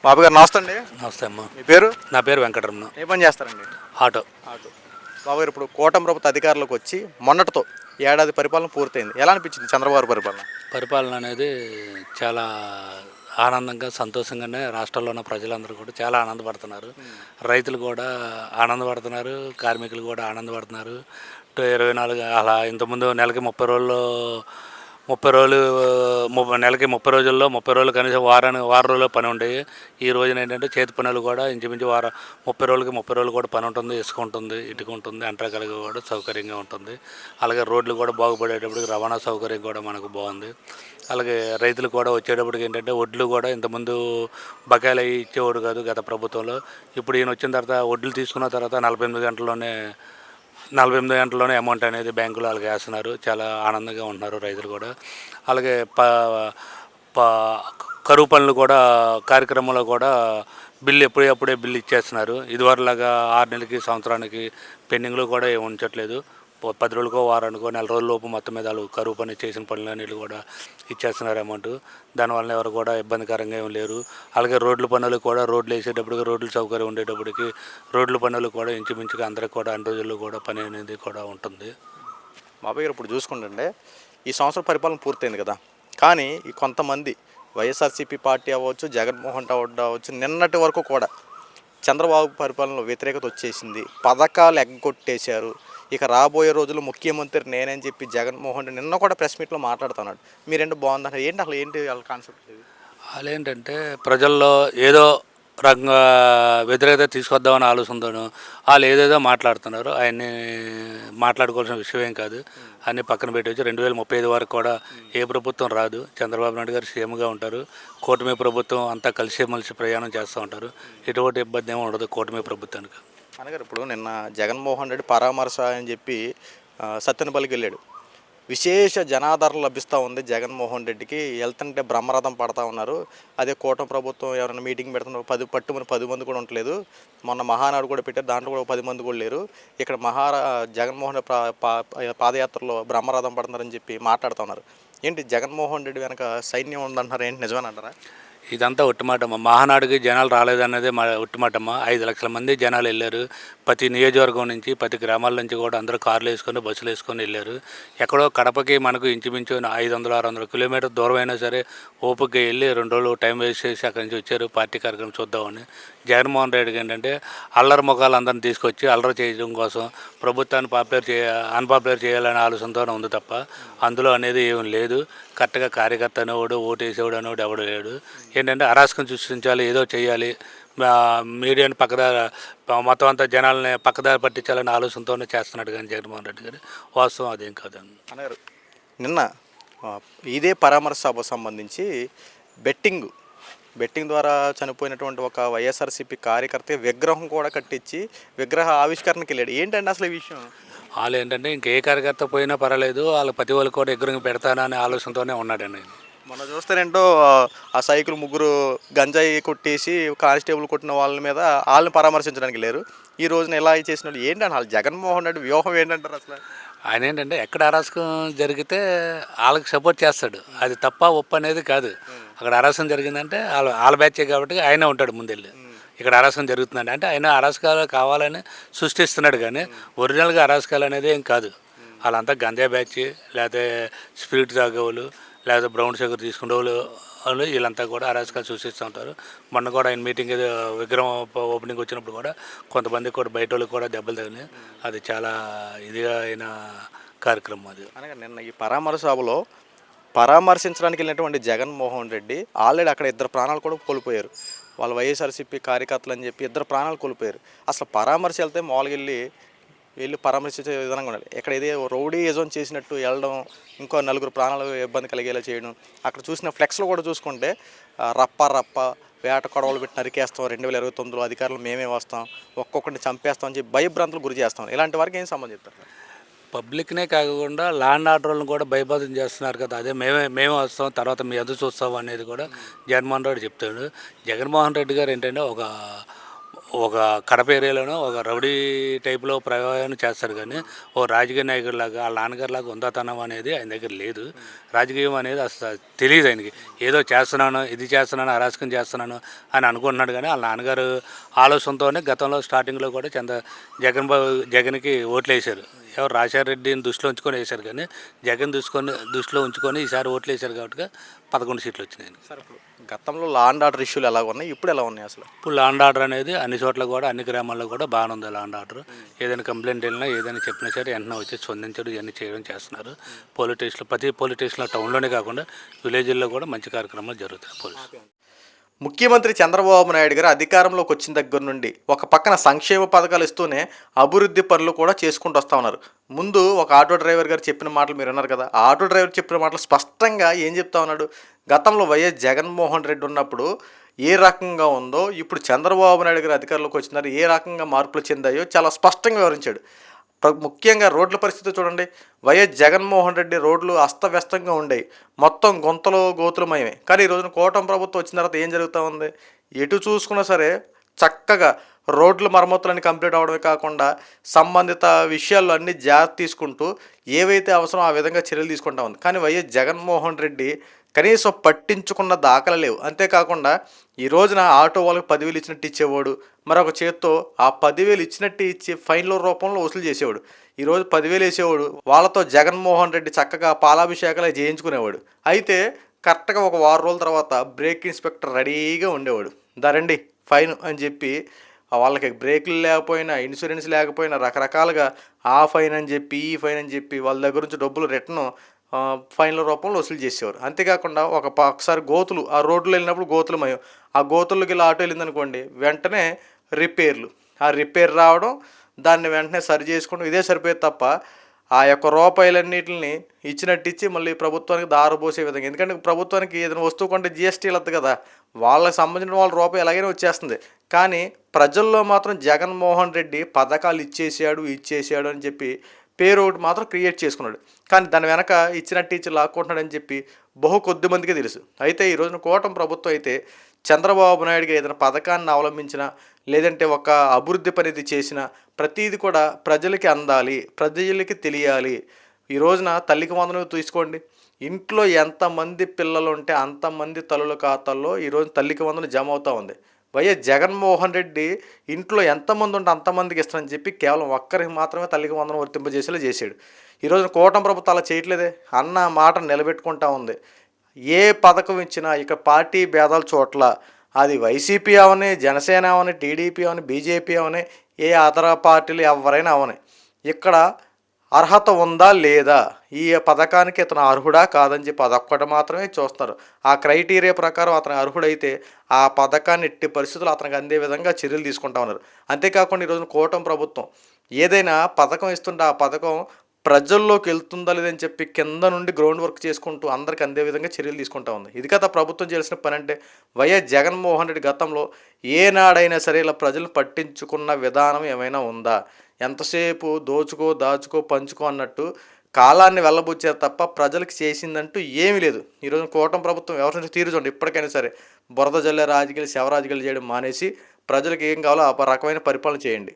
బాబు గారు నమస్తే అండి. నమస్తే అమ్మ. మీ పేరు? నా పేరు వెంకటరమణ. ఏ పని చేస్తారండి? ఆటో. ఆటో. బాబు గారు ఇప్పుడు కూటమి ప్రభుత్వ అధికారంలోకి వచ్చి మొన్నటితో ఏడాది పరిపాలన పూర్తయింది. ఎలా అనిపించింది చంద్రబాబు గారి పరిపాలన? పరిపాలన అనేది చాలా ఆనందంగా సంతోషంగానే రాష్ట్రంలో ఉన్న ప్రజలందరూ కూడా చాలా ఆనందపడుతున్నారు. రైతులు కూడా ఆనందపడుతున్నారు, కార్మికులు కూడా ఆనందపడుతున్నారు. 24 అలా ఇంతకుముందు నెలకి 30 రోజులు 30 రోజులు నెలకి 30 రోజుల్లో 30 రోజులు కనీసం వారం రోజుల్లో పని ఉండేవి. ఈ రోజున ఏంటంటే చేతి పనులు కూడా ఇంచుమించు 30 రోజులకి 30 రోజులు కూడా పని ఉంటుంది, ఇసుక ఉంటుంది, ఇటుక ఉంటుంది, అంటరకలుగా కూడా సౌకర్యంగా ఉంటుంది. అలాగే రోడ్లు కూడా బాగుపడేటప్పటికి రవాణా సౌకర్యం కూడా మనకు బాగుంది. అలాగే రైతులు కూడా వచ్చేటప్పటికి ఏంటంటే వడ్లు కూడా ఇంతకుముందు బకాయిలు అవి ఇచ్చేవాడు కాదు గత ప్రభుత్వంలో. ఇప్పుడు ఈయన వచ్చిన తర్వాత వడ్లు తీసుకున్న తర్వాత 48 గంటల్లోనే అమౌంట్ అనేది బ్యాంకులో వాళ్ళకి వేస్తున్నారు. చాలా ఆనందంగా ఉంటున్నారు రైతులు కూడా. అలాగే కరువు పనులు కూడా కార్యక్రమంలో కూడా బిల్లు ఎప్పుడప్పుడే బిల్లు ఇచ్చేస్తున్నారు. ఇదివరలాగా 6 నెలలకి సంవత్సరానికి పెండింగ్లు కూడా ఏమి ఉంచట్లేదు. 10 రోజులకో వారానికో నెల రోజుల లోపు మొత్తం మీద వాళ్ళు కరువు పని చేసిన పనులన్నిటి కూడా ఇచ్చేస్తున్నారు అమౌంట్. దానివల్ల ఎవరు కూడా ఇబ్బందికరంగా ఏమి లేరు. అలాగే రోడ్ల పనులు కూడా రోడ్లు వేసేటప్పటికి రోడ్ల సౌకర్యం ఉండేటప్పటికి రోడ్ల పనులు కూడా ఇంచుమించుగా అందరికి కూడా అన్ని రోజుల్లో కూడా పని అనేది కూడా ఉంటుంది. బాబాయ్ గారు ఇప్పుడు చూసుకుంటుంటే ఈ సంవత్సరం పరిపాలన పూర్తయింది కదా, కానీ ఈ కొంతమంది వైఎస్ఆర్సీపీ పార్టీ అవ్వచ్చు, జగన్మోహన్ రెడ్డి అవ్వచ్చు, నిన్నటి వరకు కూడా చంద్రబాబు పరిపాలనలో వ్యతిరేకత వచ్చేసింది, పథకాలు ఎగ్గొట్టేశారు, ఇక రాబోయే రోజుల్లో ముఖ్యమంత్రి నేనని చెప్పి జగన్మోహన్ రెడ్డి నిన్న కూడా ప్రెస్ మీట్లో మాట్లాడుతున్నాడు. మీరేంటి బాగుందంటారు? ఏంటి అసలు ఏంటి వాళ్ళ కాన్సెప్ట్? వాళ్ళు ఏంటంటే ప్రజల్లో ఏదో రకంగా వ్యతిరేకత తీసుకొద్దామని ఆలోచనతోను వాళ్ళు ఏదేదో మాట్లాడుతున్నారు. ఆయన్ని మాట్లాడుకోవాల్సిన విషయం ఏం కాదు. అన్నీ పక్కన పెట్టవచ్చు. 2035 వరకు కూడా ఏ ప్రభుత్వం రాదు. చంద్రబాబు నాయుడు గారు సీఎంగా ఉంటారు. కూటమి ప్రభుత్వం అంతా కలిసిమెలిసి ప్రయాణం చేస్తూ ఉంటారు. ఎటువంటి ఇబ్బంది ఏమి ఉండదు కూటమి ప్రభుత్వానికి. అనగారు ఇప్పుడు నిన్న జగన్మోహన్ రెడ్డి పరామర్శ అని చెప్పి సత్తెనపల్లికి వెళ్ళాడు. విశేష జనాదరణ లభిస్తూ ఉంది జగన్మోహన్ రెడ్డికి. వెళ్తుంటే బ్రహ్మరథం పడతా ఉన్నారు. అదే కూటమి ప్రభుత్వం ఎవరైనా మీటింగ్ పెడుతున్నారు 10 మంది కూడా ఉండలేదు. మొన్న మహానాడు కూడా పెట్టారు, దాంట్లో కూడా 10 మంది కూడా లేరు. ఇక్కడ జగన్మోహన్ పాదయాత్రలో బ్రహ్మరథం పడుతున్నారని చెప్పి మాట్లాడుతూ ఉన్నారు. ఏంటి జగన్మోహన్ రెడ్డి వెనక సైన్యం ఉందంటారా? ఏంటి నిజమేనంటారా? ఇదంతా ఒట్టిమాటమ్మ. మహానాడుకి జనాలు రాలేదన్నదే ఒట్టిమాటమ్మ. 5 లక్షల మంది జనాలు వెళ్ళారు. ప్రతి నియోజకవర్గం నుంచి ప్రతి గ్రామాల నుంచి కూడా అందరూ కార్లు వేసుకొని బస్సులు వేసుకొని వెళ్ళారు. ఎక్కడో కడపకి మనకు ఇంచుమించు 500-600 కిలోమీటర్ దూరం అయినా సరే ఓపికగా వెళ్ళి 2 రోజులు టైం వేస్ట్ చేసి అక్కడి నుంచి వచ్చారు పార్టీ కార్యక్రమం చూద్దామని. జగన్మోహన్ రెడ్డికి ఏంటంటే అల్లరి ముఖాలు అందరిని తీసుకొచ్చి అల్లరి చేయడం కోసం ప్రభుత్వాన్ని అన్పాపులర్ చేయాలనే ఆలోచనతోనే ఉంది తప్ప అందులో అనేది ఏం లేదు. కరెక్ట్గా కార్యకర్త అనేవాడు ఓటేసేవాడు అనేవాడు ఎవడు లేడు. ఏంటంటే అరాచకం సృష్టించాలి, ఏదో చేయాలి, మీడియాని మొత్తం అంతా జనాలని పక్కదారి పట్టించాలనే ఆలోచనతోనే చేస్తున్నాడు కానీ జగన్మోహన్ రెడ్డి గారు. వాస్తవం అదేం కాదండి అన్నారు. నిన్న ఇదే పరామర్శ సభకు సంబంధించి బెట్టింగ్ ద్వారా చనిపోయినటువంటి ఒక వైఎస్ఆర్సీపీ కార్యకర్త విగ్రహం కూడా కట్టించి విగ్రహ ఆవిష్కరణకి వెళ్ళాడు. ఏంటంటే అసలు ఈ విషయం? వాళ్ళు ఏంటంటే ఇంకే కార్యకర్త పోయినా పర్వాలేదు, వాళ్ళ ప్రతి వాళ్ళు కూడా విగ్రహం పెడతాననే ఆలోచనతోనే ఉన్నాడండి. మొన్న చూస్తారేంటో ఆ సైకిల్ ముగ్గురు గంజాయి కొట్టేసి కానిస్టేబుల్ కొట్టిన వాళ్ళ మీద వాళ్ళని పరామర్శించడానికి లేరు. ఈ రోజున ఇలా చేసిన వాళ్ళు ఏంటంటే వాళ్ళు జగన్మోహన్ రెడ్డి వ్యూహం ఏంటంటారు అసలు? ఆయన ఏంటంటే ఎక్కడ అరాచకం జరిగితే వాళ్ళకి సపోర్ట్ చేస్తాడు. అది తప్ప ఒప్పు అనేది కాదు. అక్కడ అరాచకం జరిగిందంటే వాళ్ళ బ్యాచే కాబట్టి ఆయన ఉంటాడు ముందెళ్ళి. ఇక్కడ అరాచకం జరుగుతుందండి అంటే ఆయన అరాచకాలు కావాలని సృష్టిస్తున్నాడు కానీ ఒరిజినల్గా అరాచకాలు అనేది ఏం కాదు. వాళ్ళంతా గంజా బ్యాచ్, లేకపోతే స్పిరిట్ తాగేవాళ్ళు, లేకపోతే బ్రౌన్ షుగర్ తీసుకునే వాళ్ళు వీళ్ళంతా కూడా అరాచకాలు సృష్టిస్తూ ఉంటారు. మొన్న కూడా ఆయన మీటింగ్ విగ్రహం ఓపెనింగ్ వచ్చినప్పుడు కూడా కొంతమంది కూడా బయట వాళ్ళకి కూడా దెబ్బలు తగిలినాయి. అది చాలా ఇదిగా అయిన కార్యక్రమం అది. అనగా నిన్న ఈ పరామర్శ సభలో పరామర్శించడానికి వెళ్ళినటువంటి జగన్మోహన్ రెడ్డి ఆల్రెడీ అక్కడ 2 ప్రాణాలు కూడా కోల్పోయారు. వాళ్ళు వైఎస్ఆర్సీపీ కార్యకర్తలు అని చెప్పి 2 ప్రాణాలు కోల్పోయారు. అసలు పరామర్శ వెళ్తే మామూలుగా వెళ్ళి పరామర్శించే విధంగా ఉండాలి. ఎక్కడ ఇదే రౌడీ ఏజోన్ చేసినట్టు వెళ్ళడం, ఇంకో 4 ప్రాణాలు ఇబ్బంది కలిగేలా చేయడం. అక్కడ చూసిన ఫ్లెక్స్లో కూడా చూసుకుంటే రప్ప వేట కొడవలు పెట్టి నరికేస్తాం, 2029లో అధికారులు మేమే వస్తాం, ఒక్కొక్కరిని చంపేస్తాం అని చెప్పి భయభ్రాంతులు గురి చేస్తాం. ఇలాంటి వారికి ఏం సంబంధం చెప్తారు? పబ్లిక్నే కాకుండా లా అండ్ ఆర్డర్లను కూడా భయబాధం చేస్తున్నారు కదా. అదే మేమే వస్తాం, తర్వాత మీ ఎదురు చూస్తాం అనేది కూడా జగన్మోహన్ రెడ్డి చెప్తాడు. జగన్మోహన్ రెడ్డి గారు ఏంటంటే ఒక కడప ఏరియాలోనూ ఒక రౌడీ టైప్లో ప్రయోగాన్ని చేస్తారు కానీ ఓ రాజకీయ నాయకుడిలాగా వాళ్ళ నాన్నగారిలాగా ఉందాతనం అనేది ఆయన దగ్గర లేదు. రాజకీయం అనేది అసలు తెలియదు ఆయనకి. ఏదో చేస్తున్నాను, ఇది చేస్తున్నాను, అరాచకం చేస్తున్నాను అని అనుకుంటున్నాడు. కానీ వాళ్ళ నాన్నగారు ఆలోచనతోనే గతంలో స్టార్టింగ్లో కూడా జగన్కి ఓట్లు వేశారు. ఎవరు రాజశేఖర రెడ్డిని దృష్టిలో ఉంచుకొని వేశారు. కానీ జగన్ దృష్టిలో ఉంచుకొని ఈసారి ఓట్లు వేశారు కాబట్టి 11 సీట్లు వచ్చినాయి. సార్ ఇప్పుడు గతంలో లా అండ్ ఆర్డర్ ఇష్యూలు ఎలా ఉన్నాయి, ఇప్పుడు ఎలా ఉన్నాయి అసలు? ఇప్పుడు లా అండ్ ఆర్డర్ అనేది అన్ని చోట్ల కూడా, అన్ని గ్రామాల్లో కూడా బాగానే ఉంది లా అండ్ ఆర్డర్. ఏదైనా కంప్లైంట్ వెళ్ళినా, ఏదైనా చెప్పినా సరే వెంటనే వచ్చి స్పందించడం ఇవన్నీ చేయడం చేస్తున్నారు. ప్రతి పోలీస్ స్టేషన్లో టౌన్లోనే కాకుండా విలేజ్ల్లో కూడా మంచి కార్యక్రమాలు జరుగుతాయి. పోలీసు ముఖ్యమంత్రి చంద్రబాబు నాయుడు గారు అధికారంలోకి వచ్చిన దగ్గర నుండి ఒక పక్కన సంక్షేమ పథకాలు ఇస్తూనే అభివృద్ధి పనులు కూడా చేసుకుంటూ వస్తూ ఉన్నారు. ముందు ఒక ఆటో డ్రైవర్ గారు చెప్పిన మాటలు మీరు విన్నారు కదా. ఆ ఆటో డ్రైవర్ చెప్పిన మాటలు స్పష్టంగా ఏం చెప్తా ఉన్నాడు, గతంలో వైఎస్ జగన్మోహన్ రెడ్డి ఉన్నప్పుడు ఏ రకంగా ఉందో ఇప్పుడు చంద్రబాబు నాయుడు గారు అధికారంలోకి వచ్చినారు ఏ రకంగా మార్పులు చెందాయో చాలా స్పష్టంగా వివరించాడు. ముఖ్యంగా రోడ్ల పరిస్థితి చూడండి. వైఎస్ జగన్మోహన్ రెడ్డి రోడ్లు అస్తవ్యస్తంగా ఉండేవి, మొత్తం గుంతలు గోతులమయమే. కానీ ఈ రోజున కూటమి ప్రభుత్వం వచ్చిన తర్వాత ఏం జరుగుతూ ఉంది, ఎటు చూసుకున్నా సరే చక్కగా రోడ్ల మరమ్మతులన్నీ కంప్లీట్ అవడమే కాకుండా సంబంధిత విషయాల్లో అన్ని జాగ్రత్త తీసుకుంటూ ఏవైతే అవసరం ఆ విధంగా చర్యలు తీసుకుంటా ఉంది. కానీ వైఎస్ జగన్మోహన్ రెడ్డి కనీసం పట్టించుకున్న దాఖలు లేవు. అంతేకాకుండా ఈ రోజున ఆటో వాళ్ళకి 10,000 ఇచ్చినట్టు ఇచ్చేవాడు, మరొక చేత్తో ఆ 10,000 ఇచ్చినట్టు ఇచ్చి ఫైన్ల రూపంలో వసూలు చేసేవాడు. ఈరోజు 10,000 వేసేవాడు, వాళ్ళతో జగన్మోహన్ రెడ్డి చక్కగా పాలాభిషేకాలు చేయించుకునేవాడు. అయితే కరెక్ట్గా ఒక వారం రోజుల తర్వాత బ్రేక్ ఇన్స్పెక్టర్ రెడీగా ఉండేవాడు. రండి ఫైన్ అని చెప్పి వాళ్ళకి బ్రేకులు లేకపోయినా, ఇన్సూరెన్స్ లేకపోయినా రకరకాలుగా ఆ ఫైన్ అని చెప్పి ఈ ఫైన్ అని చెప్పి వాళ్ళ దగ్గర నుంచి డబ్బులు రిటర్న్ ఫైన్ల రూపంలో వసూలు చేసేవారు. అంతేకాకుండా ఒకసారి గోతులు ఆ రోడ్లు వెళ్ళినప్పుడు గోతులమయం, ఆ గోతుల్లోకి వెళ్ళి ఆటో వెళ్ళిందనుకోండి వెంటనే రిపేర్లు, ఆ రిపేర్ రావడం, దాన్ని వెంటనే సరి చేసుకోవడం, ఇదే సరిపోయేది తప్ప ఆ యొక్క రూపాయలన్నింటిని ఇచ్చినట్టు ఇచ్చి మళ్ళీ ప్రభుత్వానికి దారబోసే విధంగా. ఎందుకంటే ప్రభుత్వానికి ఏదైనా వస్తువు కొంటే జిఎస్టీ వెళ్తుంది కదా, వాళ్ళకి సంబంధించిన వాళ్ళ రూపాయి ఎలాగైనా వచ్చేస్తుంది. కానీ ప్రజల్లో మాత్రం జగన్మోహన్ రెడ్డి పథకాలు ఇచ్చేసాడు అని చెప్పి పేరు ఒకటి మాత్రం క్రియేట్ చేసుకున్నాడు. కానీ దాని వెనక ఇచ్చినట్టు ఇచ్చి లాక్కుంటున్నాడని చెప్పి కొద్ది మందికే తెలుసు. అయితే ఈ రోజున కూటమి ప్రభుత్వం అయితే చంద్రబాబు నాయుడుగా ఏదైనా పథకాన్ని అవలంబించినా, లేదంటే ఒక అభివృద్ధి పనిది చేసినా ప్రతీది కూడా ప్రజలకి అందాలి, ప్రజలకి తెలియాలి. ఈ రోజున తల్లికి వందనం తీసుకోండి, ఇంట్లో ఎంతమంది పిల్లలు ఉంటే అంతమంది తల్లుల ఖాతాల్లో ఈరోజు తల్లికి వందనం జమ అవుతూ ఉంది. వైఎస్ జగన్మోహన్ రెడ్డి ఇంట్లో ఎంతమంది ఉంటే అంతమందికి ఇస్తానని చెప్పి కేవలం ఒక్కరికి మాత్రమే తల్లికి వందనం వర్తింపజేసేలా చేశాడు. ఈరోజు కూటమి ప్రభుత్వం అలా చేయట్లేదే, అన్న మాట నిలబెట్టుకుంటా ఉంది. ఏ పథకం ఇచ్చినా ఇక పార్టీ భేదాలు చోట్ల, అది వైసీపీ అవని, జనసేన అవని, టీడీపీ అవని, బీజేపీ అవని, ఏ ఇతర పార్టీలు ఎవరైనా అవని, ఇక్కడ అర్హత ఉందా లేదా, ఈ పథకానికి ఇతను అర్హుడా కాదని చెప్పి అదొక్కటి మాత్రమే చూస్తారు. ఆ క్రైటీరియా ప్రకారం అతను అర్హుడైతే ఆ పథకాన్ని ఎట్టి పరిస్థితులు అతనికి అందే విధంగా చర్యలు తీసుకుంటా ఉన్నారు. అంతేకాకుండా ఈరోజు కూటమి ప్రభుత్వం ఏదైనా పథకం ఇస్తుంటే ఆ పథకం ప్రజల్లోకి వెళ్తుందా లేదని చెప్పి కింద నుండి గ్రౌండ్ వర్క్ చేసుకుంటూ అందరికి అందే విధంగా చర్యలు తీసుకుంటా ఉంది. ఇది కదా ప్రభుత్వం చేయాల్సిన పని. అంటే వైఎస్ జగన్మోహన్ రెడ్డి గతంలో ఏనాడైనా సరే ఇలా ప్రజలు పట్టించుకున్న విధానం ఏమైనా ఉందా? ఎంతసేపు దాచుకో పంచుకో అన్నట్టు కాలాన్ని వెళ్ళబుచ్చారు తప్ప ప్రజలకు చేసిందంటూ ఏమీ లేదు. ఈరోజు కూటమి ప్రభుత్వం వ్యవహరించే తీరు చూడండి. ఇప్పటికైనా సరే బురద జల్లే రాజకీయాలు, శవ రాజకీయాలు చేయడం మానేసి ప్రజలకు ఏం కావాలో ఆ రకమైన పరిపాలన చేయండి.